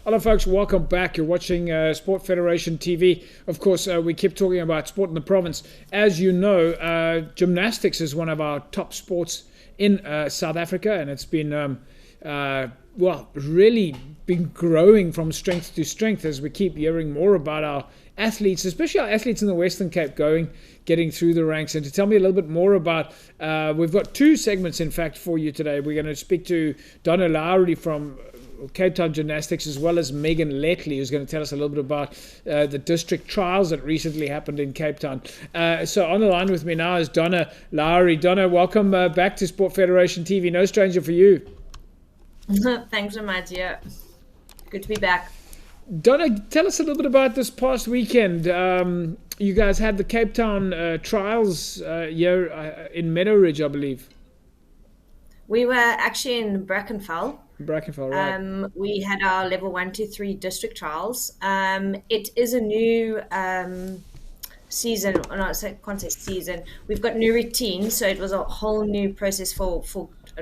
Hello, folks. Welcome back. You're watching Sport Federation TV. Of course, we keep talking about sport in the province. As you know, gymnastics is one of our top sports in South Africa, and it's been, really been growing from strength to strength as we keep hearing more about our athletes, especially our athletes in the Western Cape getting through the ranks. And to tell me a little bit more about, we've got two segments, in fact, for you today. We're going to speak to Donna Lowry from Cape Town Gymnastics, as well as Megan Letley, who's going to tell us a little bit about the district trials that recently happened in Cape Town. So on the line with me now is Donna Lowry. Donna, welcome back to Sport Federation TV. No stranger for you. Thanks so much. Yeah, good to be back. Donna, tell us a little bit about this past weekend. You guys had the Cape Town trials here in Meadow Ridge, I believe. We were actually in Brackenfell. Right. We had our level 1, 2, 3 district trials. It is a new season, or not, I can't say season. We've got new routines, so it was a whole new process for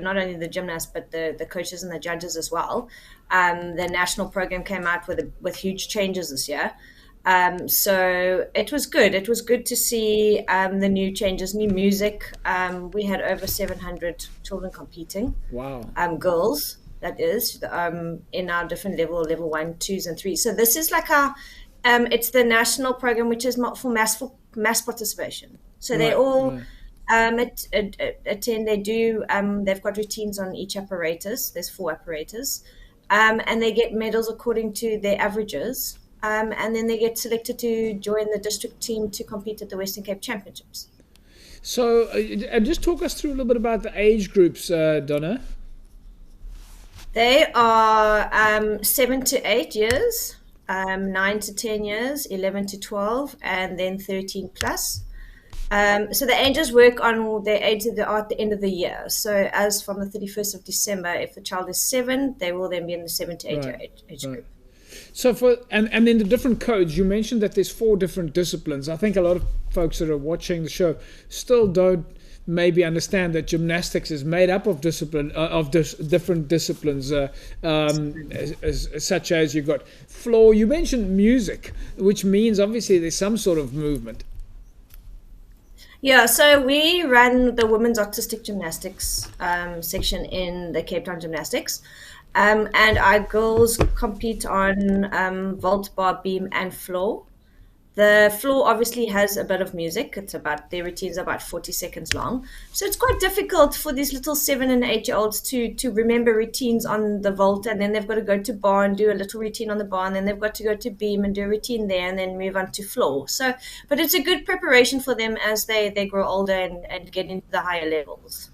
not only the gymnasts but the coaches and the judges as well. The national program came out with huge changes this year. So it was good. It was good to see the new changes, new music. We had over 700 children competing. Wow. Girls, that is, in our different level 1, 2s, and 3s. So this is like it's the national program, which is for mass participation. So they all attend. They do. They've got routines on each apparatus. There's 4 apparatus, and they get medals according to their averages. And then they get selected to join the district team to compete at the Western Cape Championships. So, and just talk us through a little bit about the age groups, Donna. They are 7 to 8 years, 9 to 10 years, 11 to 12, and then 13 plus. So the ages work on their age at the end of the year. So as from the 31st of December, if the child is 7, they will then be in the 7 to 8 year age group. So and then the different codes, you mentioned that there's 4 different disciplines. I think a lot of folks that are watching the show still don't maybe understand that gymnastics is made up of different disciplines, such as you've got floor. You mentioned music, which means obviously there's some sort of movement. Yeah, so we run the women's artistic gymnastics section in the Cape Town Gymnastics. And our girls compete on vault, bar, beam, and floor. The floor obviously has a bit of music. Their routines are about 40 seconds long. So it's quite difficult for these little 7 and 8-year-olds to remember routines on the vault, and then they've got to go to bar and do a little routine on the bar, and then they've got to go to beam and do a routine there, and then move on to floor. So, but it's a good preparation for them as they grow older and get into the higher levels.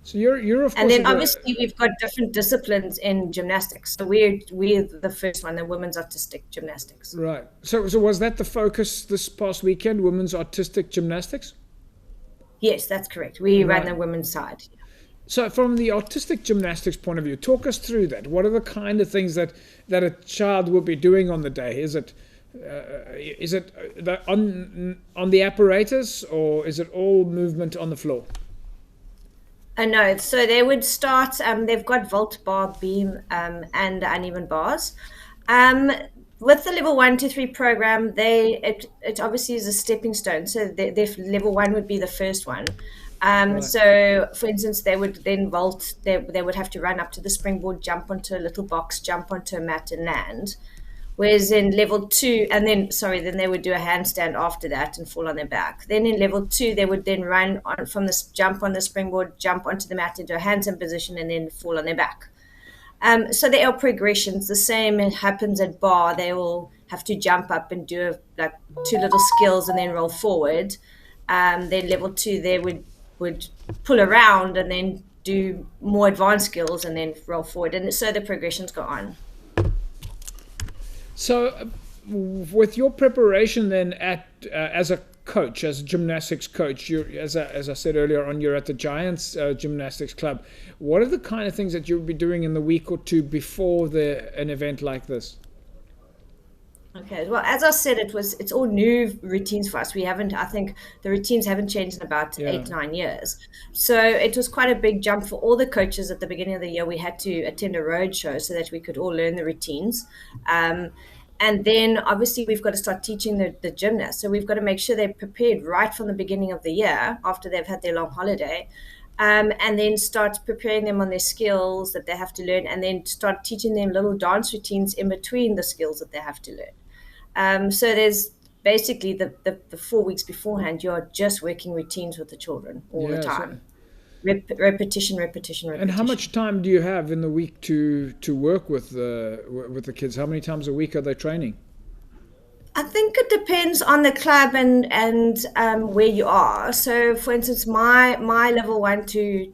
So you're of course. And then obviously we've got different disciplines in gymnastics. So we're the first one, the women's artistic gymnastics. Right. So was that the focus this past weekend, women's artistic gymnastics? Yes, that's correct. We ran the women's side. So from the artistic gymnastics point of view, talk us through that. What are the kind of things that a child will be doing on the day? Is it on the apparatus, or is it all movement on the floor? No, so they would start, they've got vault, bar, beam, and uneven bars. With the level 1, 2, 3 program, it obviously is a stepping stone. So their level 1 would be the first one. So for instance, they would then vault, they would have to run up to the springboard, jump onto a little box, jump onto a mat and land. Whereas in level 2, then they would do a handstand after that and fall on their back. Then in level 2, they would then run from this, jump on the springboard, jump onto the mat into a handstand position, and then fall on their back. So there are progressions. The same happens at bar. They will have to jump up and do 2 little skills and then roll forward. Then level 2, they would pull around and then do more advanced skills and then roll forward. And so the progressions go on. So, with your preparation then as a coach, as a gymnastics coach, as I said earlier on, you're at the Giants Gymnastics Club. What are the kind of things that you'll be doing in the week or two before an event like this? Okay. Well, as I said, it's all new routines for us. I think the routines haven't changed in about Yeah. 8, 9 years. So it was quite a big jump for all the coaches at the beginning of the year. We had to attend a road show so that we could all learn the routines. Um, and then obviously we've got to start teaching the gymnasts. So we've got to make sure they're prepared right from the beginning of the year after they've had their long holiday. And then start preparing them on their skills that they have to learn, and then start teaching them little dance routines in between the skills that they have to learn. So there's basically the 4 weeks beforehand, you're just working routines with the children all the Yeah. time. Repetition, repetition, And how repetition. much time do you have in the week to work with the kids? How many times a week are they training? I think it depends on the club and where you are. So, for instance, my level 1 to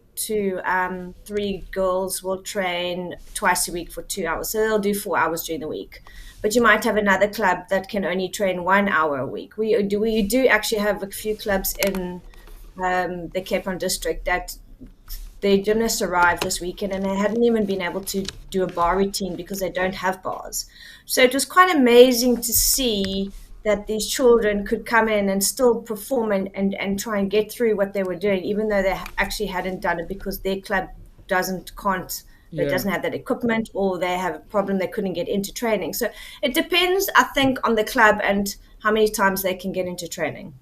3 girls will train twice a week for 2 hours. So they'll do 4 hours during the week. But you might have another club that can only train 1 hour a week. We do actually have a few clubs in the Cape Town district that the gymnasts arrived this weekend and they hadn't even been able to do a bar routine because they don't have bars. So it was quite amazing to see that these children could come in and still perform and try and get through what they were doing, even though they actually hadn't done it because their club can't that Yeah. doesn't have that equipment, or they have a problem they couldn't get into training. So it depends, I think, on the club and how many times they can get into training.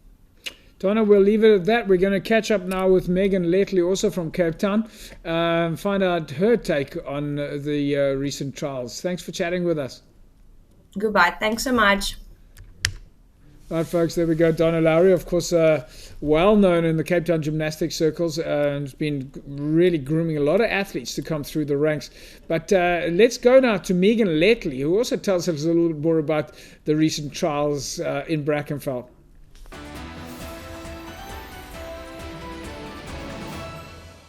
Donna, we'll leave it at that. We're going to catch up now with Megan Letley, also from Cape Town, find out her take on the recent trials. Thanks for chatting with us. Goodbye. Thanks so much. Right, folks, there we go. Donna Lowry, of course, well known in the Cape Town gymnastics circles, and has been really grooming a lot of athletes to come through the ranks. But let's go now to Megan Letley, who also tells us a little bit more about the recent trials in Brackenfell.